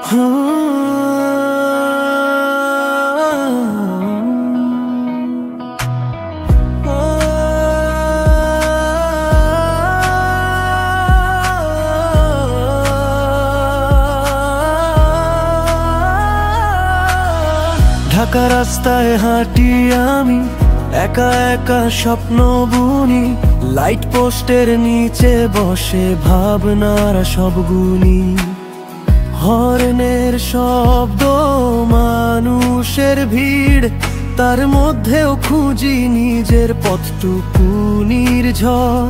ঢাকা রাস্তায় হাঁটি আমি, একা একা স্বপ্ন বুনি। লাইট পোস্টের নিচে বসে ভাবনার সব গুনি। হর্নের শব্দ, মানুষের ভিড়, তার মধ্যেও খুঁজি নিজের পথটুকু নির্ঝর।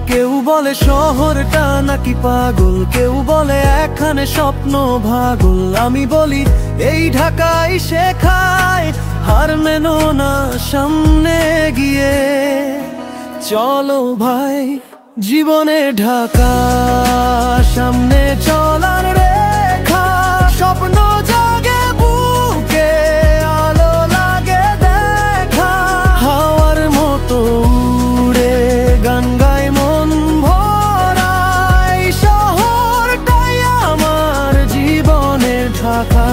কেউ বলে শহরটা নাকি পাগল, কেউ বলে এখানে স্বপ্ন ভাগল। আমি বলি এই ঢাকাই শেখায় হার মেনো না, সামনে গিয়ে চলো ভাই। জীবনে ঢাকা সামনে চলার রেখা, স্বপ্ন জাগে বুকে, আলো লাগে দেখা। হাওয়ার মতো উড়ে গান গায় মন ভরায়, শহরটাই আমার জীবনের ঢাকা।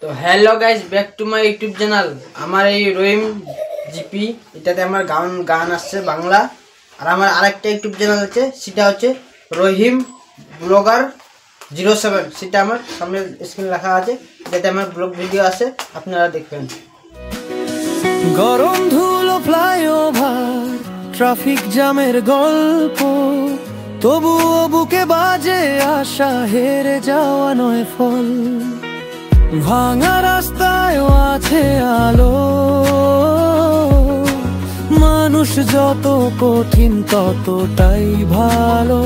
তো hello guys, back to my YouTube channel. আমার এই রহিম জিপি, এটাতে আমার গান আসছে বাংলা। আর আমার আরেকটা ইউটিউব চ্যানেল আছে, সেটা হচ্ছে রহিম ব্লগার 07, সেটা আমার সামনে স্ক্রিন লেখা আছে। এটাতে আমার ব্লগ ভিডিও আছে, আপনারা দেখবেন। গরম ধুলো ফ্লাইওভার, ট্রাফিক জ্যামের গল্প, তবুও বুকে বাজে আশা, হেরে যাওয়া নয় ফল। ভাঙা রাস্তায়ও আছে আলো, মানুষ যত কঠিন ততটাই ভালো।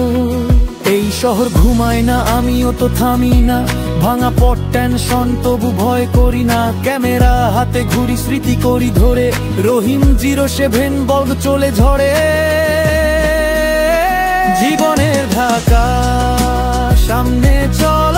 এই শহর ঘুমায় না, আমিও তো থামি না। ভাঙা পট টেনশন তবু ভয় করি না। ক্যামেরা হাতে ঘুরি, স্মৃতি করি ধরে। রহিম 07 বলদ চলে ঝরে। জীবনের ঢাকা সামনে চল।